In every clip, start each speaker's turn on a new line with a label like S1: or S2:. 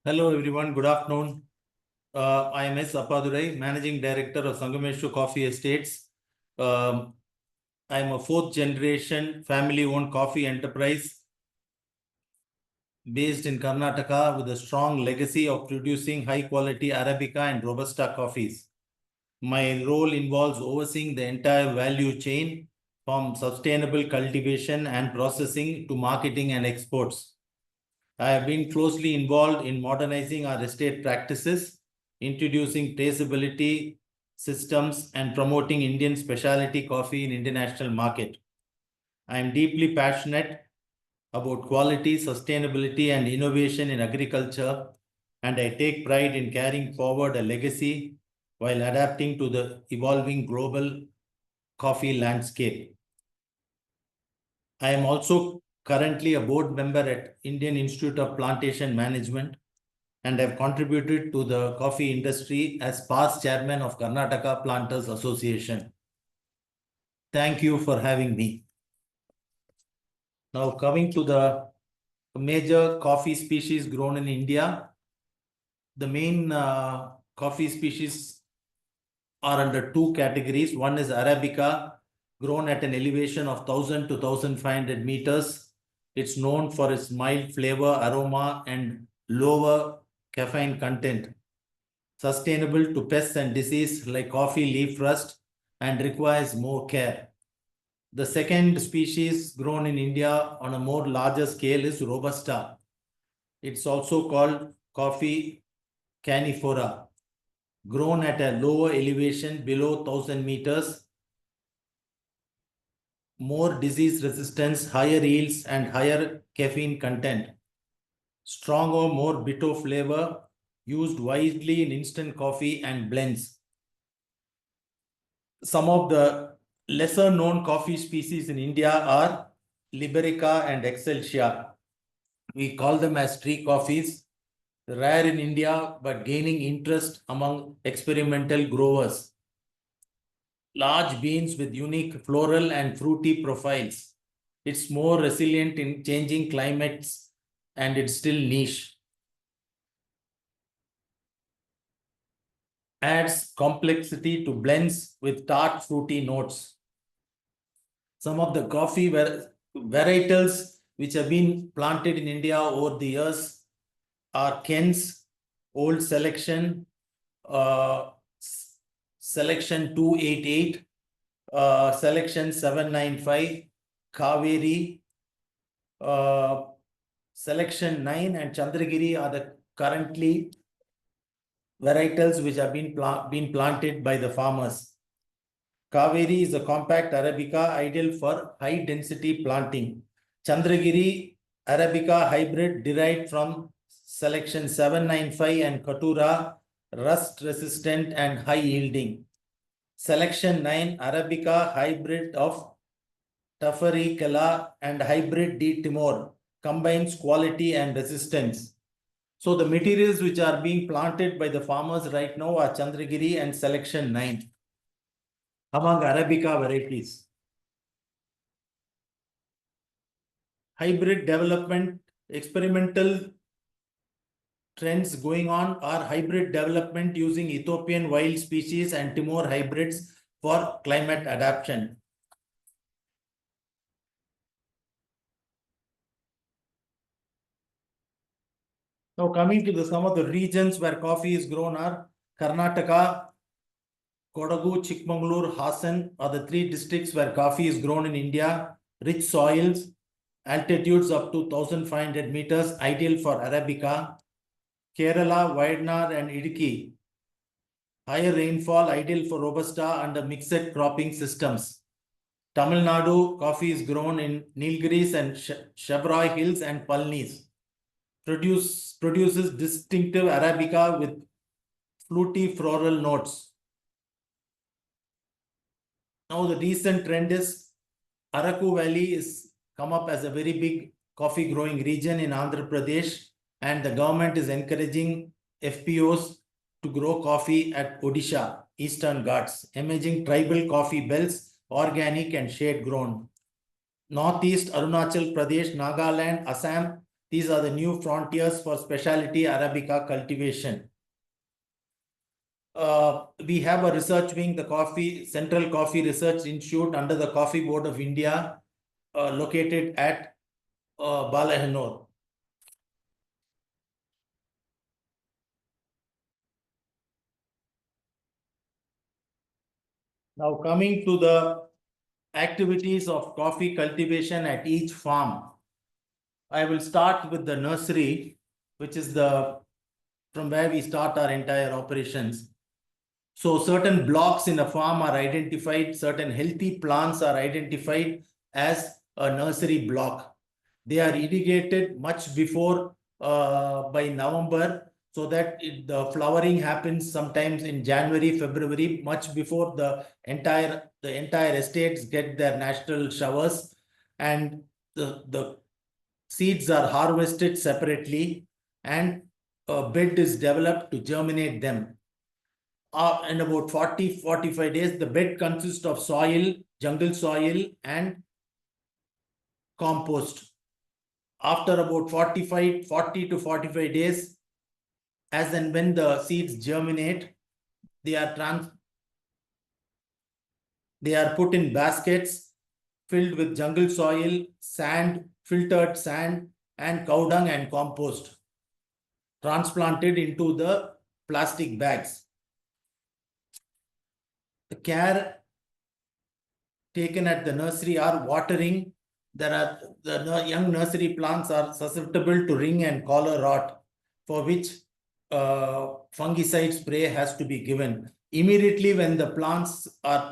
S1: Hello everyone, good afternoon. I am Appadurai, Managing Director of Sangameshwar Coffee Estates. I am a fourth generation family-owned coffee enterprise based in Karnataka with a strong legacy of producing high-quality Arabica and Robusta coffees. My role involves overseeing the entire value chain from sustainable cultivation and processing to marketing and exports. I have been closely involved in modernizing our estate practices, introducing traceability systems, and promoting Indian specialty coffee in international market. I am deeply passionate about quality, sustainability, and innovation in agriculture, and I take pride in carrying forward a legacy while adapting to the evolving global coffee landscape. I am also currently a board member at Indian Institute of Plantation Management and have contributed to the coffee industry as past chairman of Karnataka Planters Association. Thank you for having me. Now coming to the major coffee species grown in India, the main coffee species are under two categories. One is Arabica, grown at an elevation of 1000 to 1500 meters. It's known for its mild flavor, aroma, and lower caffeine content. Sustainable to pests and disease like coffee leaf rust and requires more care. The second species grown in India on a more larger scale is Robusta. It's also called coffee canifora, grown at a lower elevation below 1000 meters, more disease resistance, higher yields, and higher caffeine content. Stronger, more bitter flavor, used widely in instant coffee and blends. Some of the lesser known coffee species in India are Liberica and Excelsia. We call them as tree coffees, rare in India but gaining interest among experimental growers. Large beans with unique floral and fruity profiles. It's more resilient in changing climates and it's still niche. Adds complexity to blends with tart fruity notes. Some of the coffee varietals which have been planted in India over the years are Kent's, Old Selection, Selection 288, Selection 795, Kaveri, Selection 9 and Chandragiri are the currently varietals which have been planted by the farmers. Kaveri is a compact Arabica ideal for high density planting. Chandragiri Arabica hybrid derived from Selection 795 and Katura, rust resistant and high yielding. Selection 9 Arabica hybrid of Tafarikala and hybrid D. Timor combines quality and resistance. So the materials which are being planted by the farmers right now are Chandragiri and Selection 9 among Arabica varieties. Hybrid development, experimental trends going on are hybrid development using Ethiopian wild species and Timor hybrids for climate adaptation. Now coming to some of the regions where coffee is grown are Karnataka, Kodagu, Chikmagalur, Hassan are the three districts where coffee is grown in India. Rich soils, altitudes up to 1500 meters, ideal for Arabica. Kerala, Wayanad and Idukki, higher rainfall, ideal for Robusta under mixed cropping systems. Tamil Nadu, coffee is grown in Nilgiris and Shabroy Hills and Palnis. Produces distinctive Arabica with fruity floral notes. Now the recent trend is Araku Valley is come up as a very big coffee growing region in Andhra Pradesh, and the government is encouraging FPOs to grow coffee at Odisha, Eastern Ghats, emerging tribal coffee belts, organic and shade grown. Northeast Arunachal Pradesh, Nagaland, Assam, These are the new frontiers for specialty Arabica cultivation. We have a research wing, the Central Coffee Research Institute under the Coffee Board of India, located at Balahanur. Now coming to the activities of coffee cultivation at each farm. I will start with the nursery, which is from where we start our entire operations. So certain blocks in a farm are identified, certain healthy plants are identified as a nursery block. They are irrigated much before by November, so that the flowering happens sometimes in January, February, much before the entire estates get their natural showers, and the seeds are harvested separately, and a bed is developed to germinate them. In about 40-45 days, the bed consists of soil, jungle soil, and compost. After about 40 to 45 days, as and when the seeds germinate, they are put in baskets filled with jungle soil, sand, filtered sand, and cow dung and compost, transplanted into the plastic bags. The care taken at the nursery are watering. The young nursery plants are susceptible to ring and collar rot, for which fungicide spray has to be given. Immediately when the plants are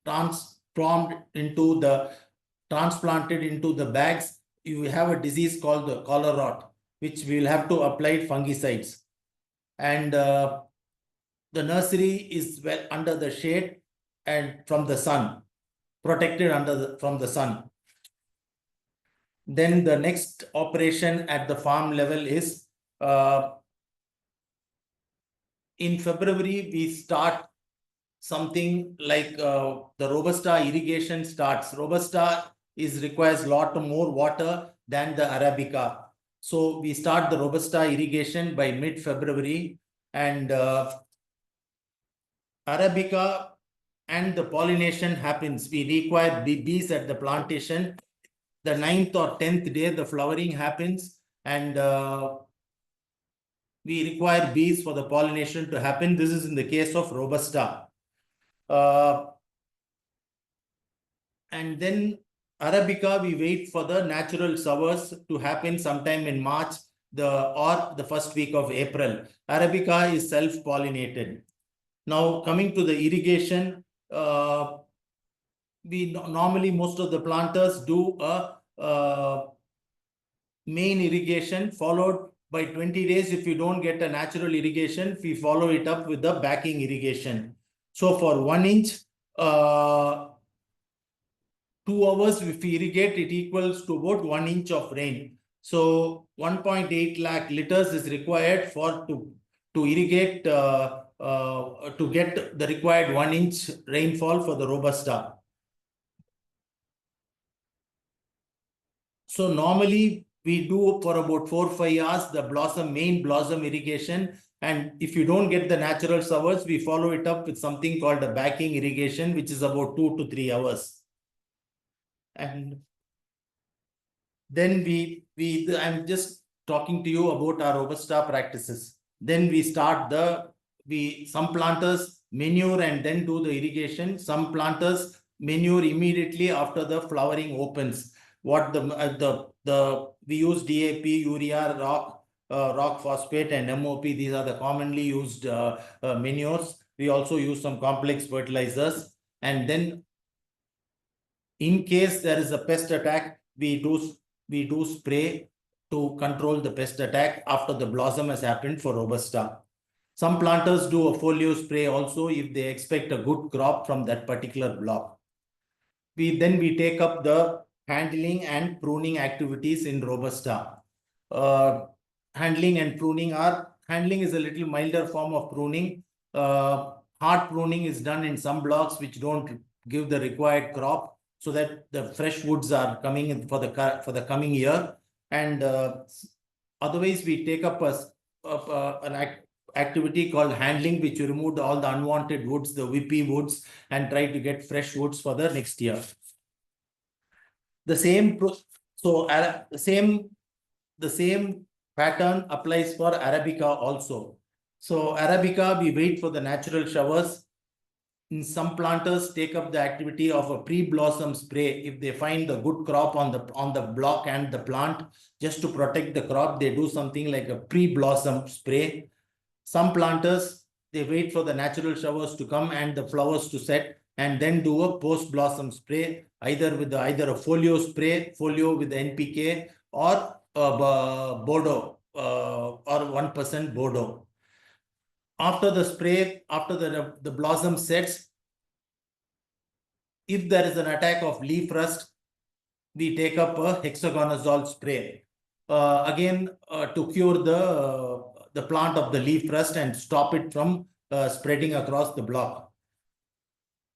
S1: transplanted into the bags, you have a disease called the collar rot, which we will have to apply fungicides. And the nursery is well under the shade and from the sun, protected from the sun. Then the next operation at the farm level is in February, we start something like the Robusta irrigation starts. Robusta requires a lot more water than the Arabica. So we start the Robusta irrigation by mid-February, and Arabica and the pollination happens. We require bees at the plantation. The 9th or 10th day, the flowering happens, and we require bees for the pollination to happen. This is in the case of Robusta. And then Arabica, we wait for the natural showers to happen sometime in March or the first week of April. Arabica is self-pollinated. Now, coming to the irrigation, normally most of the planters do a main irrigation followed by 20 days. If you don't get a natural irrigation, we follow it up with the backing irrigation. So for 1 inch, 2 hours, if we irrigate, it equals to about 1 inch of rain. So 1.8 lakh liters is required to irrigate to get the required 1 inch rainfall for the Robusta. So normally we do for about 4 or 5 hours the main blossom irrigation, and if you don't get the natural showers, we follow it up with something called a backing irrigation, which is about 2 to 3 hours. And then I'm just talking to you about our Robusta practices. Then we start some planters manure and then do the irrigation. Some planters manure immediately after the flowering opens. We use DAP, urea, rock phosphate, and MOP. These are the commonly used manures. We also use some complex fertilizers. And then in case there is a pest attack, we do spray to control the pest attack after the blossom has happened for Robusta. Some planters do a folio spray also if they expect a good crop from that particular block. We take up the handling and pruning activities in Robusta. Handling is a little milder form of pruning. Hard pruning is done in some blocks which don't give the required crop, so that the fresh woods are coming in for the coming year. And otherwise, we take up an activity called handling, which we removed all the unwanted woods, the whippy woods, and try to get fresh woods for the next year. The same, the same pattern applies for Arabica also. So Arabica, we wait for the natural showers. Some planters take up the activity of a pre-blossom spray. If they find the good crop on the block and the plant, just to protect the crop, they do something like a pre-blossom spray. Some planters, they wait for the natural showers to come and the flowers to set, and then do a post-blossom spray, either with either a folio spray, folio with NPK, or Bordeaux, or 1% Bordeaux. After the spray, after the blossom sets, if there is an attack of leaf rust, we take up a hexaconazole spray. Again, to cure the plant of the leaf rust and stop it from spreading across the block.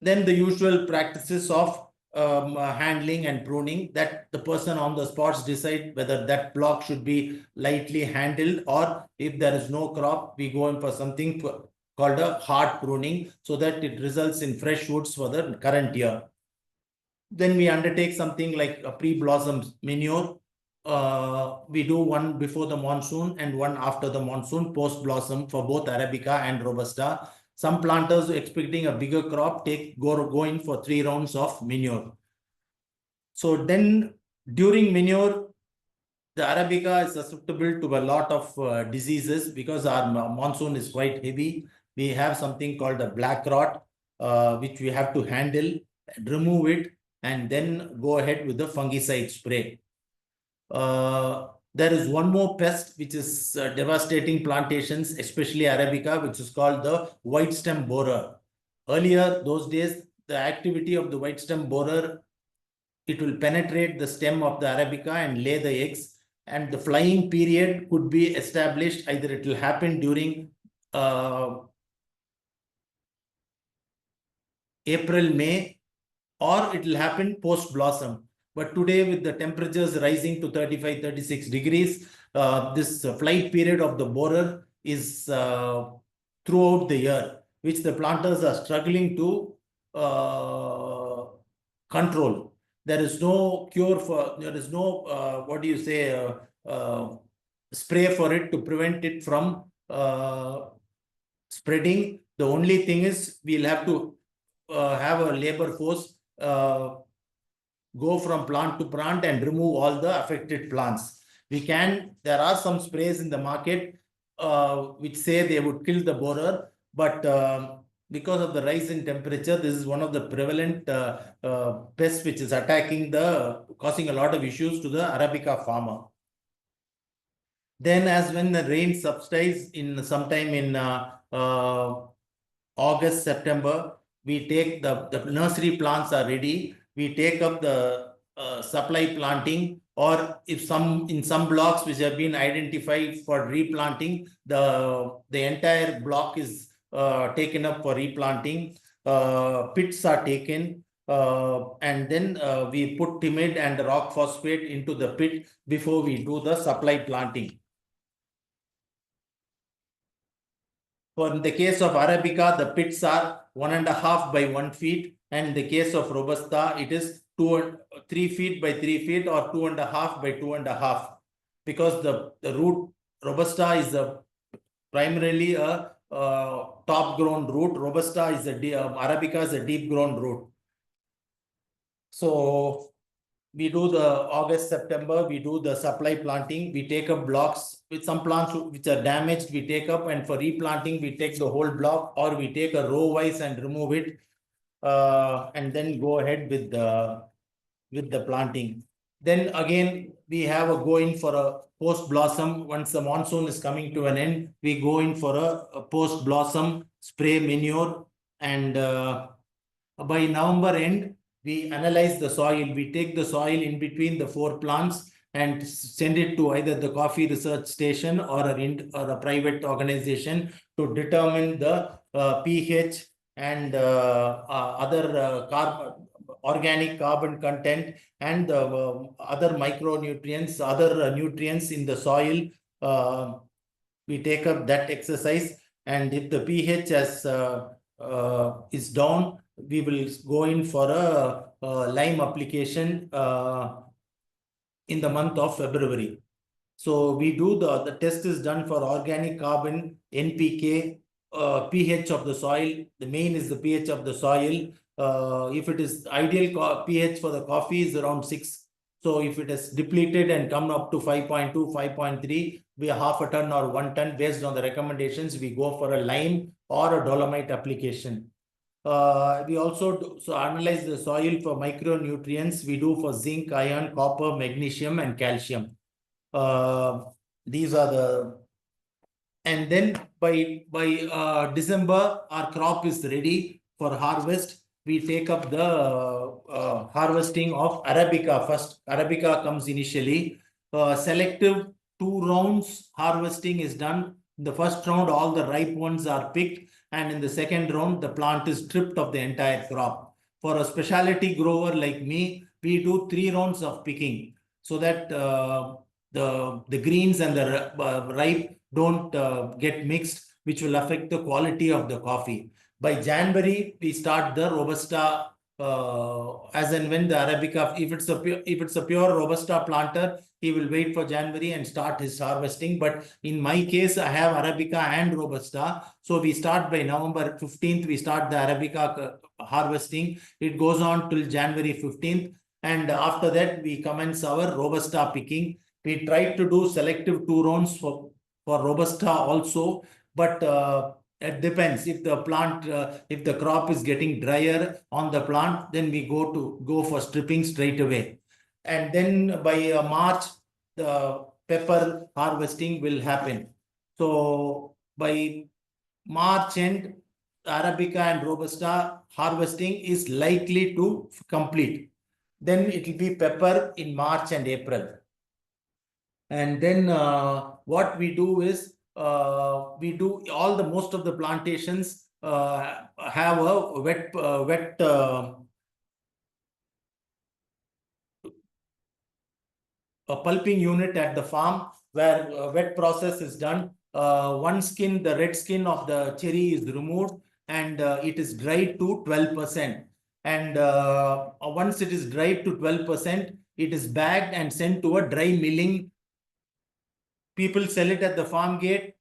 S1: Then the usual practices of handling and pruning, that the person on the spots decide whether that block should be lightly handled, or if there is no crop, we go in for something called a hard pruning, so that it results in fresh woods for the current year. Then we undertake something like a pre-blossom manure. We do one before the monsoon and one after the monsoon, post-blossom, for both Arabica and Robusta. Some planters expecting a bigger crop go in for 3 rounds of manure. So then during manure, the Arabica is susceptible to a lot of diseases because our monsoon is quite heavy. We have something called a black rot, which we have to handle, remove it, and then go ahead with the fungicide spray. There is one more pest which is devastating plantations, especially Arabica, which is called the white stem borer. Earlier, those days, the activity of the white stem borer, it will penetrate the stem of the Arabica and lay the eggs. And the flying period could be established. Either it will happen during April, May, or it will happen post-blossom. But today, with the temperatures rising to 35, 36 degrees, this flight period of the borer is throughout the year, which the planters are struggling to control. There is no cure for, there is no, spray for it to prevent it from spreading. The only thing is we'll have to have a labor force go from plant to plant and remove all the affected plants. There are some sprays in the market which say they would kill the borer, but because of the rise in temperature, this is one of the prevalent pests which is causing a lot of issues to the Arabica farmer. Then, as when the rain subsides sometime in August, September, we take the nursery plants are ready. We take up the supply planting, or if in some blocks which have been identified for replanting, the entire block is taken up for replanting. Pits are taken, and then we put timid and rock phosphate into the pit before we do the supply planting. In the case of Arabica, the pits are 1.5 by 1 feet. And in the case of Robusta, it is 3 feet by 3 feet or 2.5 by 2.5. Because the root, Robusta is primarily a top grown root. Robusta is Arabica is a deep grown root. So we do the August, September, we do the supply planting. We take up blocks with some plants which are damaged, we take up, and for replanting, we take the whole block, or we take a row wise and remove it, and then go ahead with the planting. Then again, we have a go in for a post blossom. Once the monsoon is coming to an end, we go in for a post blossom spray manure, and by November end, we analyze the soil. We take the soil in between the 4 plants and send it to either the coffee research station or a private organization to determine the pH and other organic carbon content and the other micronutrients, other nutrients in the soil. We take up that exercise, and if the pH is down, we will go in for a lime application in the month of February. So we do the test is done for organic carbon, NPK, pH of the soil. The main is the pH of the soil. If it is ideal pH for the coffee is around 6. So if it is depleted and come up to 5.2, 5.3, we are half a ton or 1 ton based on the recommendations. We go for a lime or a dolomite application. We also analyze the soil for micronutrients. We do for zinc, iron, copper, magnesium, and calcium. These are the, and then by December, our crop is ready for harvest. We take up the harvesting of Arabica first. Arabica comes initially. Selective 2 rounds harvesting is done. In the first round, all the ripe ones are picked, and in the second round, the plant is stripped of the entire crop. For a specialty grower like me, we do 3 rounds of picking so that the greens and the ripe don't get mixed, which will affect the quality of the coffee. By January, we start the Robusta as and when the Arabica, if it's a pure Robusta planter, he will wait for January and start his harvesting. But in my case, I have Arabica and Robusta. So we start by November 15th, we start the Arabica harvesting. It goes on till January 15th. And after that, we commence our Robusta picking. We try to do selective 2 rounds for Robusta also, but it depends. If the plant, if the crop is getting drier on the plant, then we go for stripping straight away. And then by March, the pepper harvesting will happen. So by March end, Arabica and Robusta harvesting is likely to complete. Then it will be pepper in March and April. And then what we do is we do most of the plantations have a wet a pulping unit at the farm where wet process is done. One skin, the red skin of the cherry is removed, and it is dried to 12%. And once it is dried to 12%, it is bagged and sent to a dry milling. People sell it at the farm gate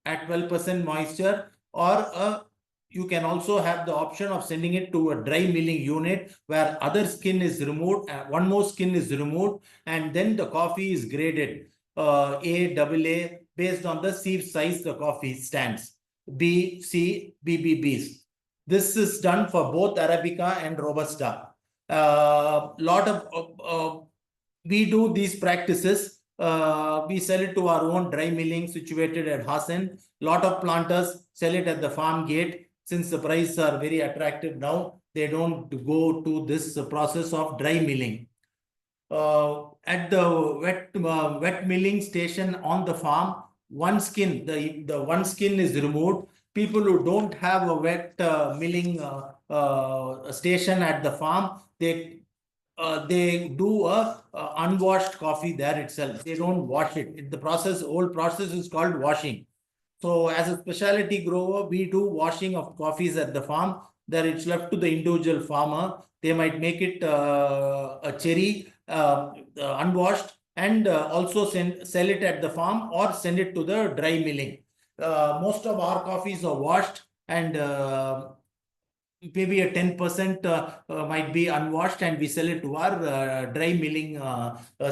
S1: at 12% moisture, or you can also have the option of sending it to a dry milling unit where other skin is removed, one more skin is removed, and then the coffee is graded A, AA, based on the sieve size the coffee stands, B, C, BBBs. This is done for both Arabica and Robusta. We do these practices. We sell it to our own dry milling situated at Hassan. Lot of planters sell it at the farm gate. Since the prices are very attractive now, they don't go to this process of dry milling. At the wet milling station on the farm, one skin, the one skin is removed. People who don't have a wet milling station at the farm, they do a unwashed coffee there itself. They don't wash it. The whole process is called washing. So as a specialty grower, we do washing of coffees at the farm. There it's left to the individual farmer. They might make it a cherry unwashed, and also sell it at the farm or send it to the dry milling. Most of our coffees are washed, and maybe a 10% might be unwashed, and we sell it to our dry milling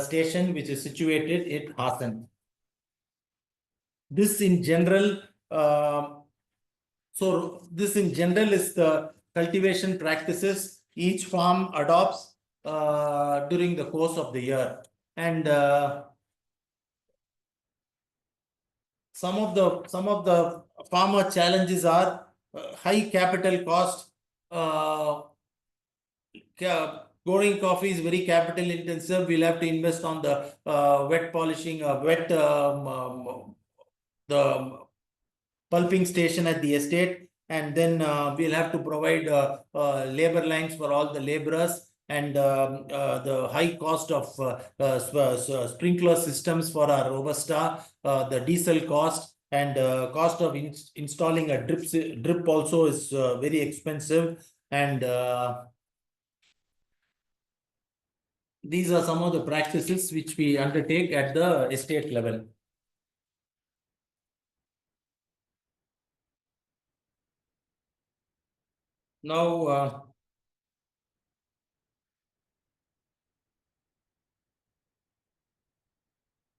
S1: station, which is situated in Hassan. This in general, this in general is the cultivation practices each farm adopts during the course of the year. And some of the farmer challenges are high capital cost. Growing coffee is very capital intensive. We'll have to invest on the wet polishing, the pulping station at the estate, and then we'll have to provide labor lines for all the laborers. and the high cost of sprinkler systems for our Robusta, the diesel cost, and cost of installing a drip also is very expensive. And these are some of the practices which we undertake at the estate level. Now,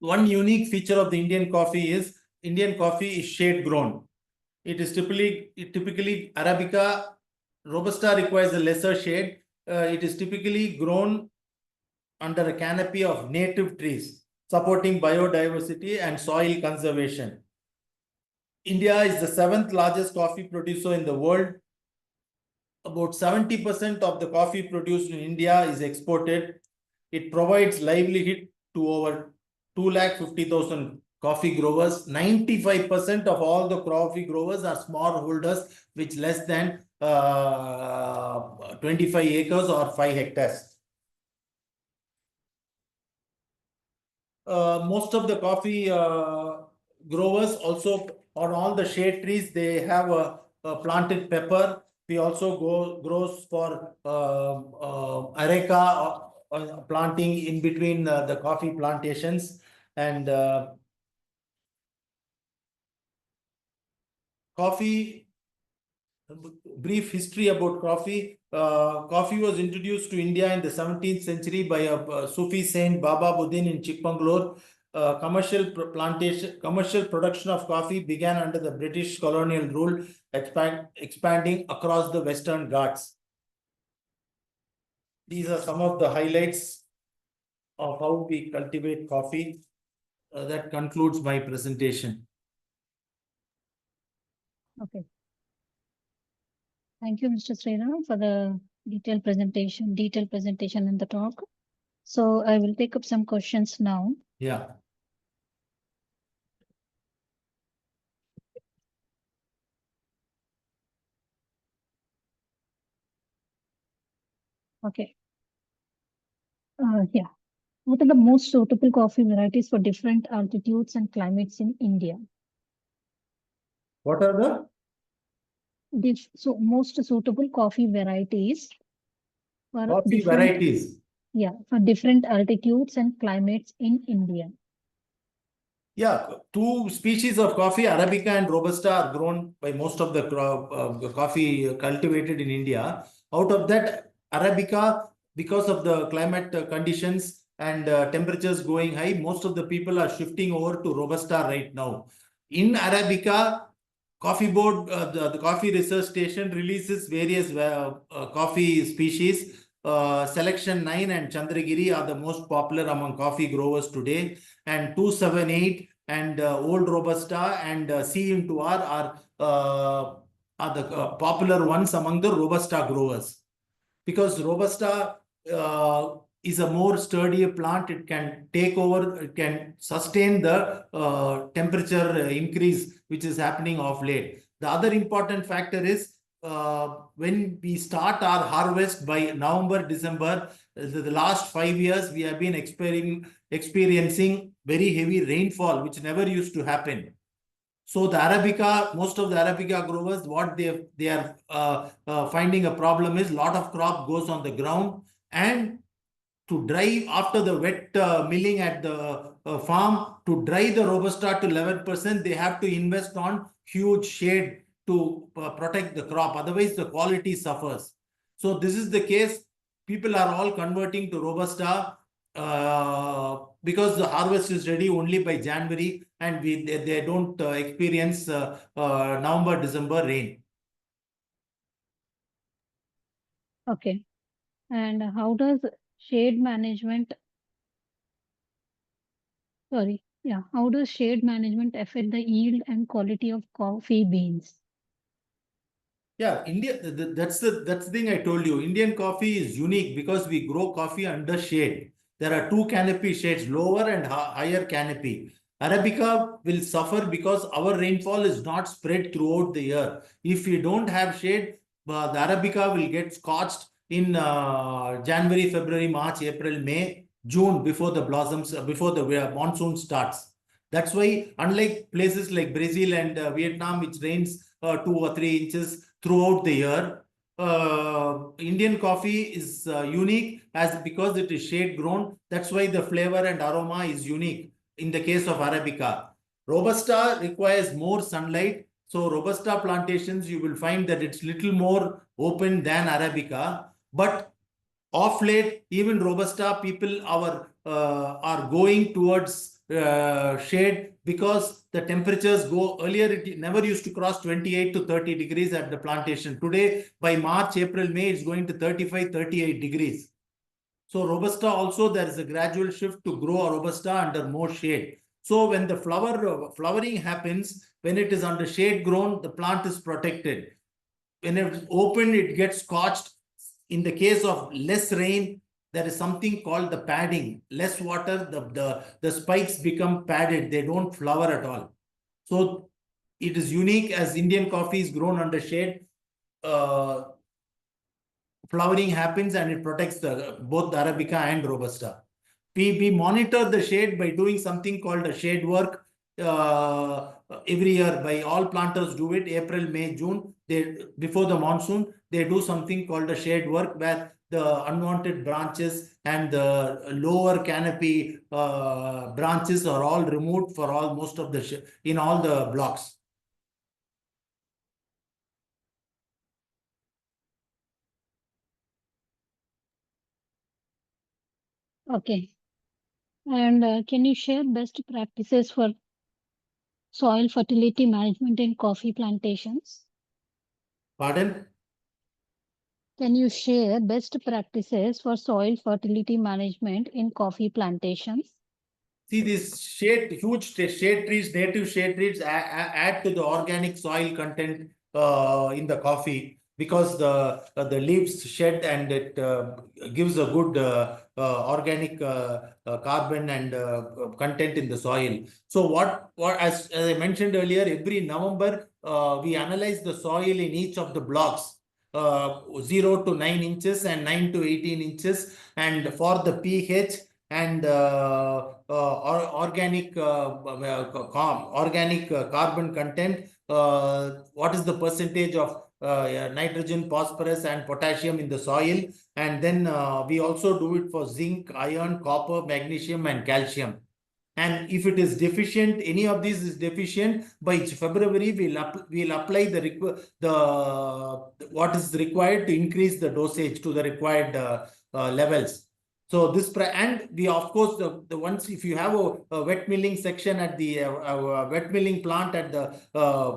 S1: one unique feature of the Indian coffee is shade grown. It is typically Arabica. Robusta requires a lesser shade. It is typically grown under a canopy of native trees, supporting biodiversity and soil conservation. India is the 7th largest coffee producer in the world. About 70% of the coffee produced in India is exported. It provides livelihood to over 250,000 coffee growers. 95% of all the coffee growers are smallholders with less than 25 acres or 5 hectares. Most of the coffee growers also, on all the shade trees, they have a planted pepper. We also grows for areca planting in between the coffee plantations. And coffee, brief history about coffee. Coffee was introduced to India in the 17th century by a Sufi saint Baba Buddin in Chikmagalur. Commercial production of coffee began under the British colonial rule, expanding across the Western Ghats. These are some of the highlights of how we cultivate coffee. That concludes my presentation.
S2: Okay. Thank you, Mr. Sriram, for the detailed presentation and the talk. So I will take up some questions now.
S1: Yeah.
S2: Okay. Yeah. What are the most suitable coffee varieties for different altitudes and climates in India?
S1: What are the
S2: most suitable coffee varieties for
S1: coffee varieties?
S2: Yeah, for different altitudes and climates in India.
S1: Yeah, 2 species of coffee, Arabica and Robusta, are grown by most of the coffee cultivated in India. Out of that, Arabica, because of the climate conditions and temperatures going high, most of the people are shifting over to Robusta right now. In Arabica, Coffee Board, the Coffee Research Station releases various coffee species. Selection 9 and Chandragiri are the most popular among coffee growers today, and 278 and Old Robusta and C into R are the popular ones among the Robusta growers. Because Robusta is a more sturdier plant, it can take over, it can sustain the temperature increase which is happening of late. The other important factor is when we start our harvest by November, December, the last 5 years, we have been experiencing very heavy rainfall, which never used to happen. So the Arabica, most of the Arabica growers, what they are finding a problem is lot of crop goes on the ground, and to dry after the wet milling at the farm, to dry the Robusta to 11%, they have to invest on huge shade to protect the crop. Otherwise, the quality suffers. So this is the case. People are all converting to Robusta because the harvest is ready only by January, and they don't experience November, December rain.
S2: Okay. And how does shade management how does shade management affect the yield and quality of coffee beans?
S1: Yeah, India, that's the thing I told you. Indian coffee is unique because we grow coffee under shade. There are 2 canopy shades, lower and higher canopy. Arabica will suffer because our rainfall is not spread throughout the year. If we don't have shade, the Arabica will get scorched in January, February, March, April, May, June, before the blossoms, before the monsoon starts. That's why, unlike places like Brazil and Vietnam, which rains 2 or 3 inches throughout the year, Indian coffee is unique because it is shade grown. That's why the flavor and aroma is unique in the case of Arabica. Robusta requires more sunlight. So Robusta plantations, you will find that it's little more open than Arabica. But of late, even Robusta people are going towards shade because the temperatures go earlier. It never used to cross 28 to 30 degrees at the plantation. Today, by March, April, May, it's going to 35, 38 degrees. So Robusta also, there is a gradual shift to grow a Robusta under more shade. So when the flowering happens, when it is under shade grown, the plant is protected. When it's open, it gets scorched. In the case of less rain, there is something called the padding. Less water, the spikes become padded. They don't flower at all. So it is unique as Indian coffee is grown under shade. Flowering happens and it protects both the Arabica and Robusta. We monitor the shade by doing something called a shade work every year. By all planters do it, April, May, June. Before the monsoon, they do something called a shade work where the unwanted branches and the lower canopy branches are all removed for most of the in all the blocks.
S2: Okay. And can you share best practices for soil fertility management in coffee plantations?
S1: Pardon?
S2: Can you share best practices for soil fertility management in coffee plantations?
S1: See, these huge shade trees, native shade trees add to the organic soil content in the coffee because the leaves shed and it gives a good organic carbon and content in the soil. So as I mentioned earlier, every November we analyze the soil in each of the blocks. 0 to 9 inches and 9 to 18 inches, and for the pH and organic carbon content, what is the percentage of nitrogen, phosphorus and potassium in the soil, and then we also do it for zinc, iron, copper, magnesium and calcium. And if it is deficient, any of these is deficient, by February we'll apply what is required to increase the dosage to the required levels. So this and we of course the once if you have a wet milling section at the wet milling plant at the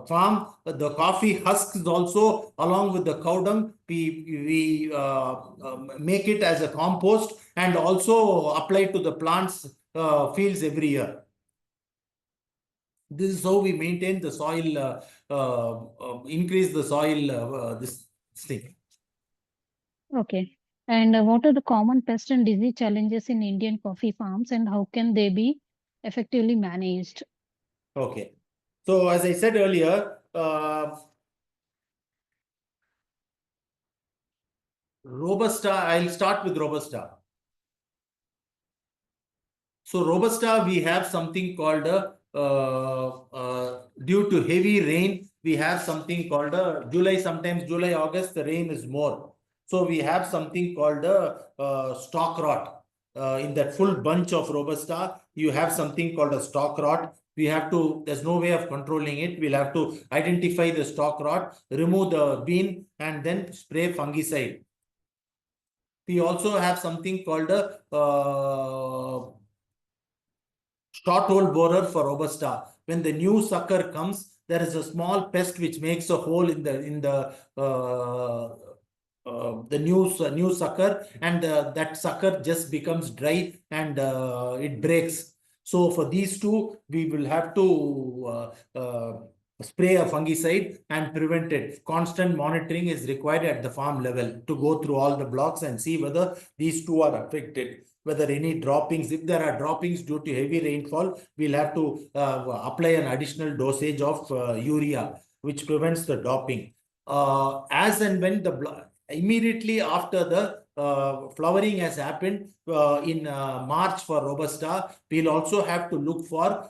S1: farm, the coffee husks also along with the cow dung, we make it as a compost and also apply to the plants fields every year. This is how we maintain the soil, increase the soil, this thing.
S2: Okay. And what are the common pest and disease challenges in Indian coffee farms and how can they be effectively managed?
S1: Okay. So as I said earlier, Robusta, I'll start with Robusta. So Robusta, we have something called due to heavy rain, we have something called July, sometimes July, August, the rain is more. So we have something called stalk rot. In that full bunch of Robusta, you have something called a stalk rot. We have to, there's no way of controlling it. We'll have to identify the stalk rot, remove the bean and then spray fungicide. We also have something called a short hole borer for Robusta. When the new sucker comes, there is a small pest which makes a hole in the new sucker, and that sucker just becomes dry and it breaks. So for these two, we will have to spray a fungicide and prevent it. Constant monitoring is required at the farm level to go through all the blocks and see whether these two are affected. Whether any droppings, if there are droppings due to heavy rainfall, we'll have to apply an additional dosage of urea, which prevents the dropping. As and when immediately after the flowering has happened in March for Robusta, we'll also have to look for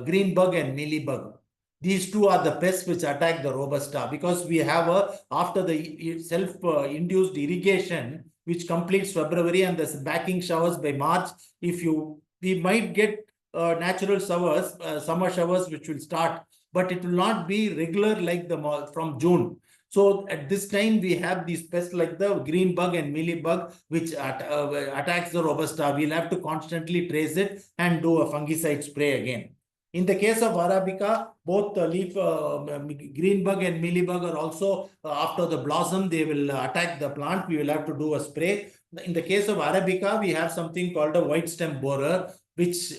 S1: green bug and mealybug. These two are the pests which attack the Robusta, because we have after the self-induced irrigation, which completes February, and the backing showers by March, we might get natural showers, summer showers, which will start, but it will not be regular like from June. So at this time, we have these pests like the green bug and mealybug, which attacks the Robusta. We'll have to constantly trace it and do a fungicide spray again. In the case of Arabica, both the leaf green bug and mealybug are also after the blossom, they will attack the plant. We will have to do a spray. In the case of Arabica, we have something called a white stem borer, which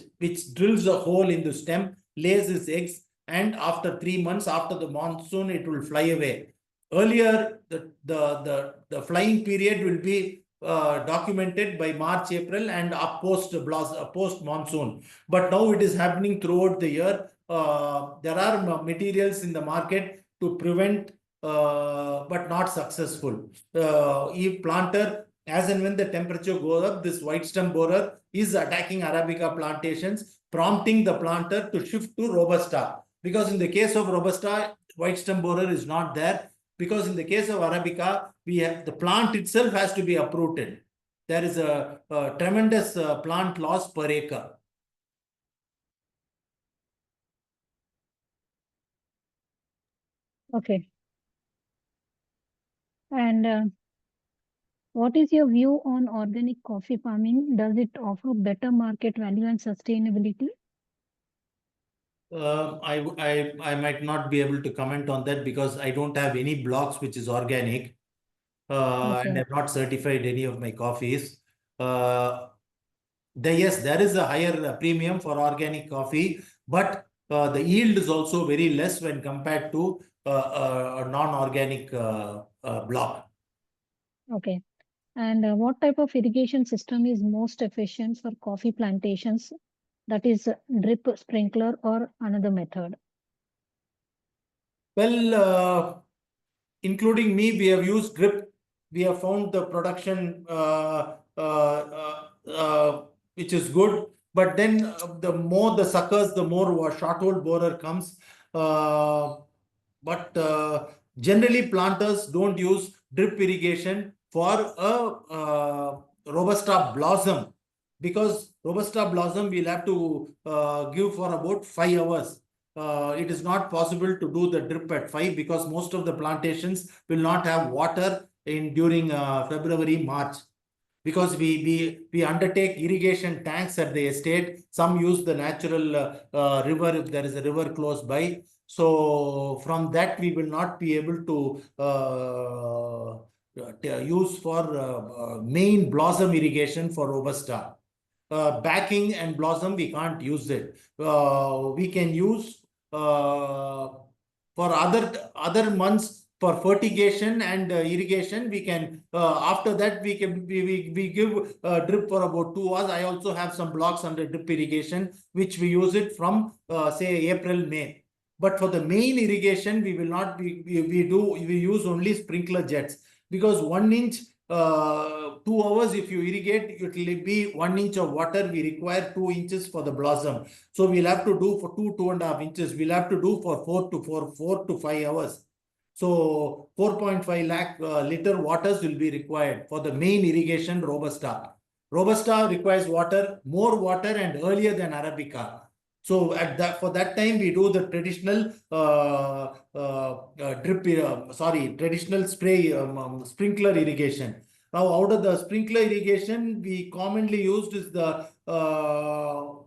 S1: drills a hole in the stem, lays its eggs, and after 3 months after the monsoon, it will fly away. Earlier, the flying period will be documented by March, April, and post monsoon. But now it is happening throughout the year. There are materials in the market to prevent, but not successful. If planter, as and when the temperature goes up, this white stem borer is attacking Arabica plantations, prompting the planter to shift to Robusta. Because in the case of Robusta, white stem borer is not there. Because in the case of Arabica, the plant itself has to be uprooted. There is a tremendous plant loss per acre.
S2: Okay. And what is your view on organic coffee farming? Does it offer better market value and sustainability?
S1: I might not be able to comment on that because I don't have any blocks which is organic, and I've not certified any of my coffees. Yes, there is a higher premium for organic coffee, but the yield is also very less when compared to a non-organic block.
S2: Okay. And what type of irrigation system is most efficient for coffee plantations? That is drip, sprinkler, or another method?
S1: Well, including me, we have used drip. We have found the production which is good. But then the more the suckers, the more short hole borer comes. But generally, planters don't use drip irrigation for a Robusta blossom, because Robusta blossom we'll have to give for about 5 hours. It is not possible to do the drip at 5 because most of the plantations will not have water during February, March. Because we undertake irrigation tanks at the estate. Some use the natural river if there is a river close by. So from that we will not be able to use for main blossom irrigation for Robusta. Backing and blossom, we can't use it. We can use for other months for fertigation and irrigation. We can after that we give drip for about 2 hours. I also have some blocks under drip irrigation which we use it from say April, May. But for the main irrigation, we will not be we use only sprinkler jets, because 1 inch 2 hours if you irrigate, it will be 1 inch of water. We require 2 inches for the blossom. So we'll have to do for 2.5 inches. We'll have to do for 4 to 5 hours. So 4.5 lakh liter waters will be required for the main irrigation Robusta. Robusta requires more water and earlier than Arabica. So for that time, we do the traditional traditional spray sprinkler irrigation. Now, out of the sprinkler irrigation, we commonly used is there are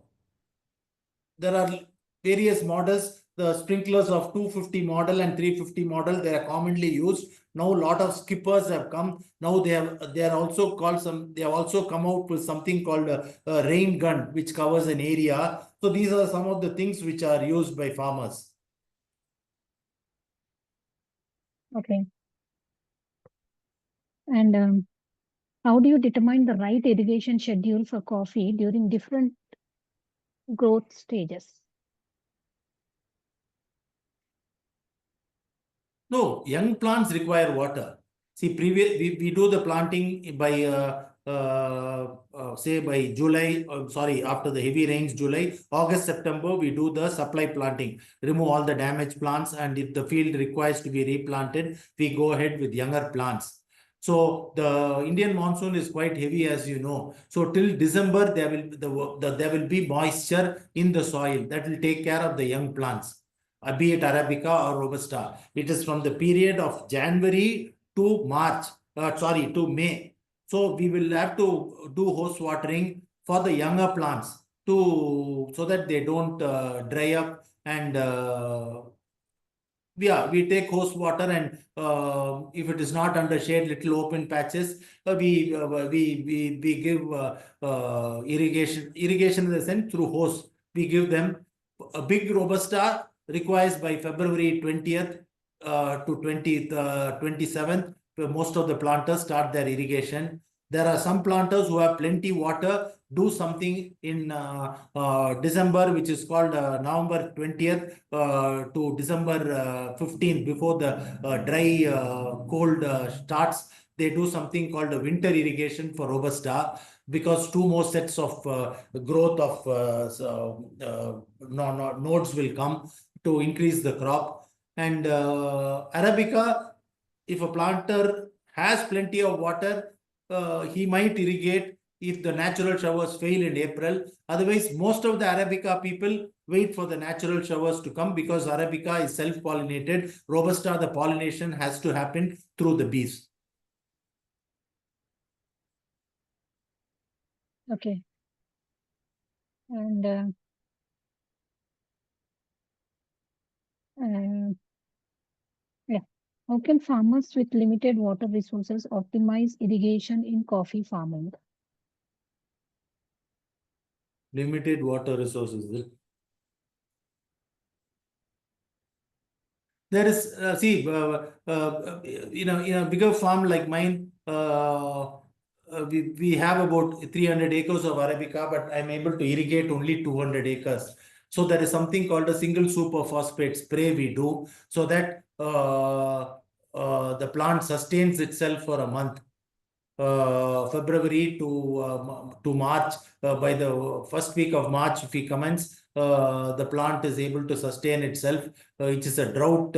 S1: various models, the sprinklers of 250 model and 350 model, they are commonly used. Now a lot of skippers have come. Now they have also come out with something called a rain gun, which covers an area. So these are some of the things which are used by farmers.
S2: Okay. And how do you determine the right irrigation schedule for coffee during different growth stages?
S1: No, young plants require water. See, we do the planting by say by July, sorry, after the heavy rains, July, August, September, we do the supply planting, remove all the damaged plants, and if the field requires to be replanted, we go ahead with younger plants. So the Indian monsoon is quite heavy, as you know. So till December, there will be moisture in the soil that will take care of the young plants, be it Arabica or Robusta. It is from the period of January to March, sorry, to May. So we will have to do hose watering for the younger plants so that they don't dry up, and we take hose water, and if it is not under shade, little open patches, we give irrigation in the sense through hose. We give them a big Robusta requires by February 20th to 27th. Most of the planters start their irrigation. There are some planters who have plenty water, do something in December, which is called November 20th to December 15th, before the dry cold starts. They do something called a winter irrigation for Robusta, because two more sets of growth of nodes will come to increase the crop. And Arabica, if a planter has plenty of water, he might irrigate if the natural showers fail in April. Otherwise, most of the Arabica people wait for the natural showers to come, because Arabica is self-pollinated. Robusta, the pollination has to happen through the bees.
S2: Okay. And yeah, how can farmers with limited water resources optimize irrigation in coffee farming?
S1: Limited water resources. There is, see, in a bigger farm like mine, we have about 300 acres of Arabica, but I'm able to irrigate only 200 acres. So there is something called a single superphosphate spray we do, so that the plant sustains itself for a month. February to March, by the first week of March, if we commence, the plant is able to sustain itself. It is a drought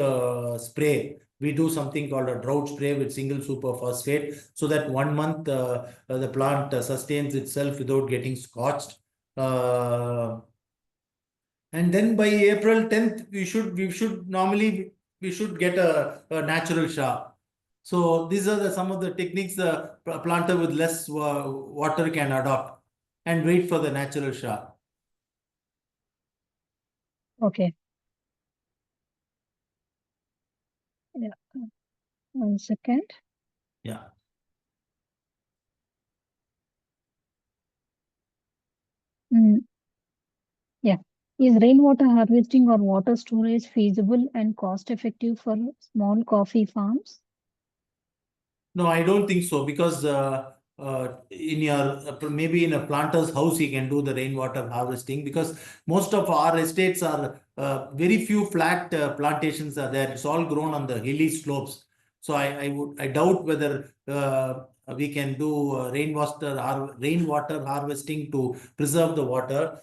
S1: spray. We do something called a drought spray with single superphosphate, so that 1 month the plant sustains itself without getting scorched. And then by April 10th, we should get a natural shower. So these are some of the techniques the planter with less water can adopt, and wait for the natural shower.
S2: Okay. Yeah. 1 second.
S1: Yeah.
S2: Yeah. Is rainwater harvesting or water storage feasible and cost effective for small coffee farms?
S1: No, I don't think so, because in your maybe in a planter's house he can do the rainwater harvesting, because most of our estates are very few flat plantations are there. It's all grown on the hilly slopes. So I doubt whether we can do rainwater harvesting to preserve the water.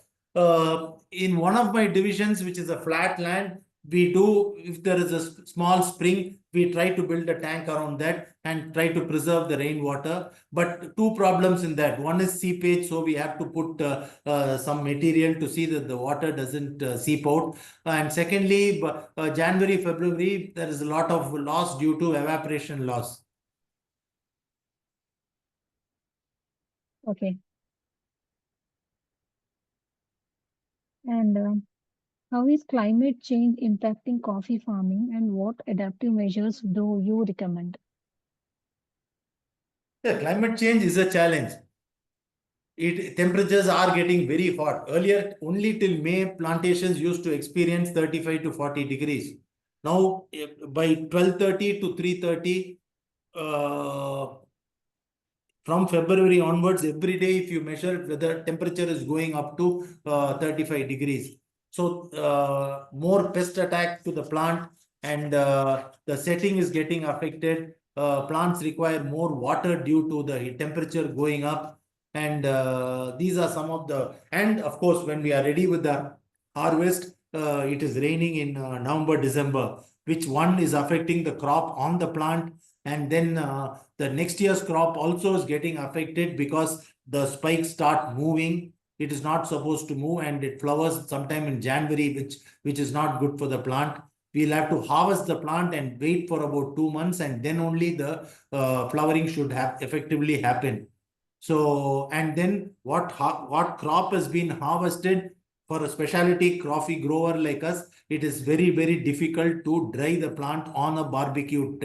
S1: In one of my divisions, which is a flat land, we do, if there is a small spring, we try to build a tank around that and try to preserve the rainwater. But two problems in that. One is seepage, so we have to put some material to see that the water doesn't seep out. And secondly, January, February, there is a lot of loss due to evaporation loss.
S2: Okay. And how is climate change impacting coffee farming, and what adaptive measures do you recommend?
S1: Yeah, climate change is a challenge. Temperatures are getting very hot. Earlier, only till May, plantations used to experience 35 to 40 degrees. Now, by 12:30 to 3:30, from February onwards, every day, if you measure, the temperature is going up to 35 degrees. So more pest attack to the plant, and the setting is getting affected. plants require more water due to the temperature going up. And these are some of the, and of course, when we are ready with the harvest, it is raining in November, December, which one is affecting the crop on the plant. And then the next year's crop also is getting affected because the spikes start moving. It is not supposed to move, and it flowers sometime in January, which is not good for the plant. We'll have to harvest the plant and wait for about 2 months, and then only the flowering should have effectively happen. So, and then what crop has been harvested for a specialty coffee grower like us, it is very, very difficult to dry the plant on a barbecue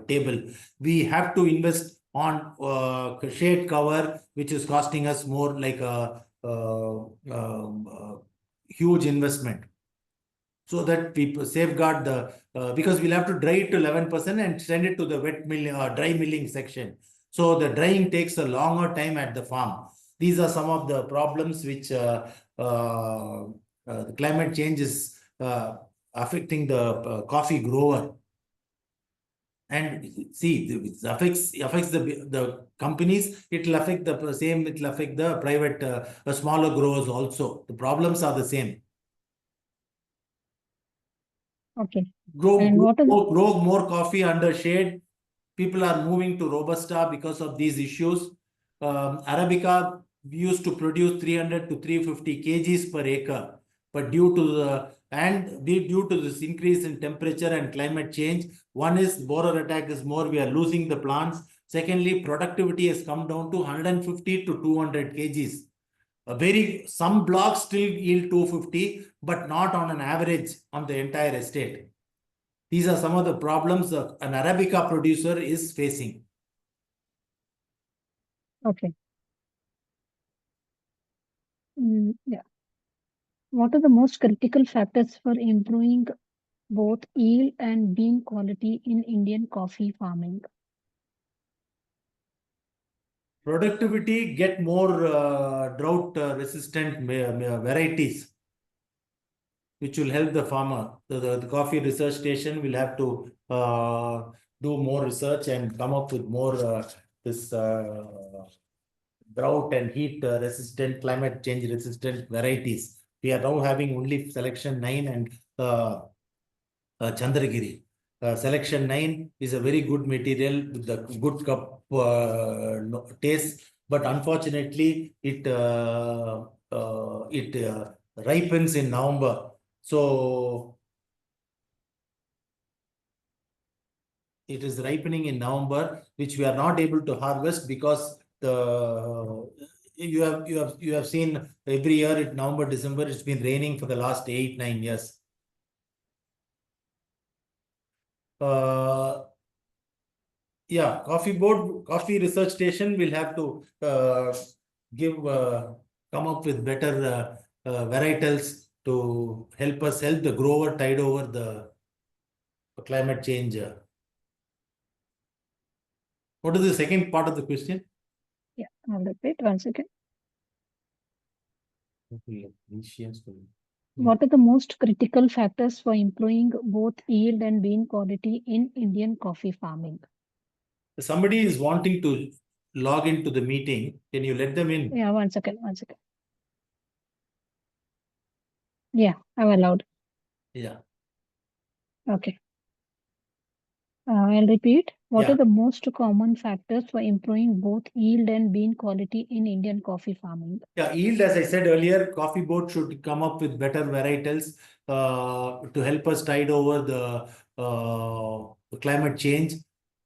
S1: table. We have to invest on shade cover, which is costing us more like a huge investment, so that we safeguard the because we'll have to dry it to 11% and send it to the wet mill dry milling section. So the drying takes a longer time at the farm. These are some of the problems which the climate change is affecting the coffee grower. And see, it affects the companies. It will affect the same. It will affect the private smaller growers also. The problems are the same.
S2: Okay.
S1: Grow
S2: And what is
S1: more coffee under shade. People are moving to Robusta because of these issues. Arabica used to produce 300 to 350 kgs per acre, but due to this increase in temperature and climate change, one is borer attack is more. We are losing the plants. Secondly, productivity has come down to 150 to 200 kgs. Some blocks still yield 250, but not on an average on the entire estate. These are some of the problems an Arabica producer is facing.
S2: okay? Yeah. What are the most critical factors for improving both yield and bean quality in Indian coffee farming?
S1: Productivity, get more drought resistant varieties, which will help the farmer. The coffee research station will have to do more research and come up with more this drought and heat resistant, climate change resistant varieties. We are now having only selection 9 and Chandragiri. Selection 9 is a very good material with the good cup taste, but unfortunately it ripens in November. So it is ripening in November, which we are not able to harvest because you have seen every year in November, December, it's been raining for the last 8-9 years. Yeah, coffee research station will have to come up with better varietals to help the grower tide over the climate change. What is the second part of the question?
S2: Yeah, I'll repeat once again. What are the most critical factors for improving both yield and bean quality in Indian coffee farming?
S1: Somebody is wanting to log into the meeting. Can you let them in?
S2: Yeah, one second. Yeah, I'm allowed.
S1: Yeah.
S2: Okay. I'll repeat. What
S1: Yeah.
S2: are the most common factors for improving both yield and bean quality in Indian coffee farming?
S1: Yeah, yield, as I said earlier, coffee board should come up with better varietals to help us tide over the climate change.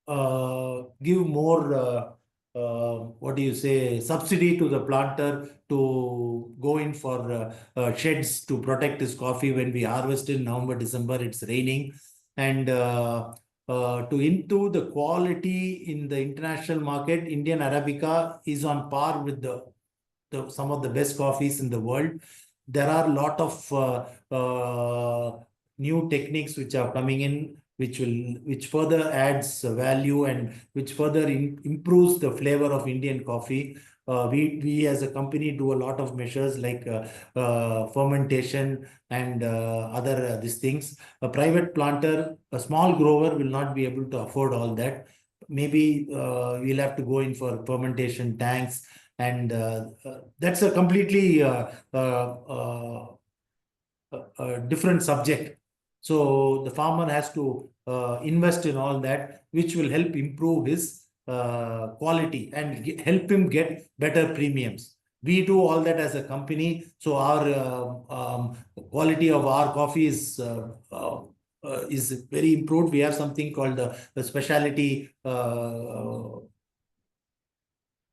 S1: Give more, what do you say, subsidy to the planter to go in for sheds to protect his coffee when we harvest in November, December, it's raining. And into the quality in the international market, Indian Arabica is on par with some of the best coffees in the world. There are a lot of new techniques which are coming in, which further adds value and which further improves the flavor of Indian coffee. We as a company do a lot of measures like fermentation and other these things. A private planter, a small grower will not be able to afford all that. maybe we'll have to go in for fermentation tanks, and that's a completely different subject. So the farmer has to invest in all that, which will help improve his quality and help him get better premiums. We do all that as a company, so our quality of our coffee is very improved. We have something called the specialty.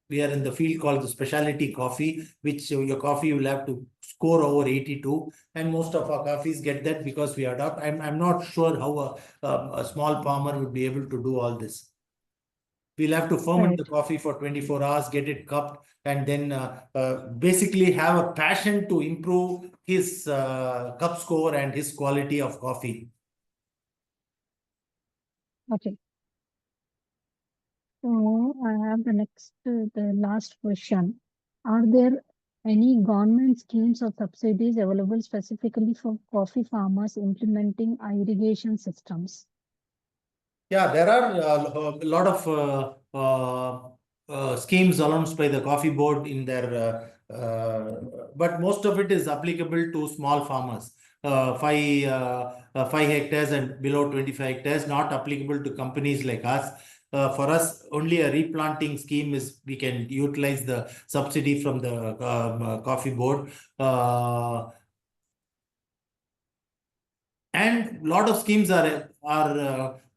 S1: We are in the field called the specialty coffee, which your coffee will have to score over 82, and most of our coffees get that because we adopt. I'm not sure how a small farmer would be able to do all this. We'll have to ferment the coffee for 24 hours, get it cupped, and then basically have a passion to improve his cup score and his quality of coffee.
S2: Okay. So I have the last question. Are there any government schemes or subsidies available specifically for coffee farmers implementing irrigation systems?
S1: Yeah, there are a lot of schemes announced by the coffee board in their, but most of it is applicable to small farmers. 5 hectares and below 25 hectares, not applicable to companies like us. For us, only a replanting scheme is we can utilize the subsidy from the coffee board. And a lot of schemes are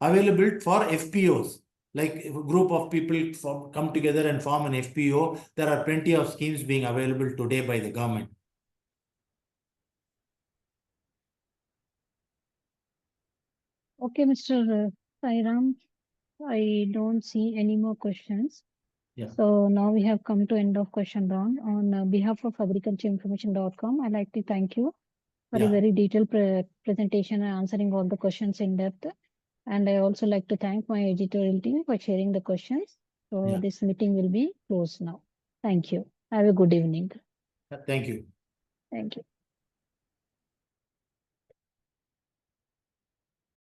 S1: available for FPOs. Like if a group of people come together and form an FPO, there are plenty of schemes being available today by the government.
S2: Okay, Mr. Sriram, I don't see any more questions.
S1: Yeah.
S2: So now we have come to end of question round. On behalf of agricultureinformation.com, I'd like to thank you for a very detailed presentation and answering all the questions in depth. And I also like to thank my editorial team for sharing the questions. So this meeting will be closed now. Thank you. Have a good evening.
S1: Thank you.
S2: Thank you.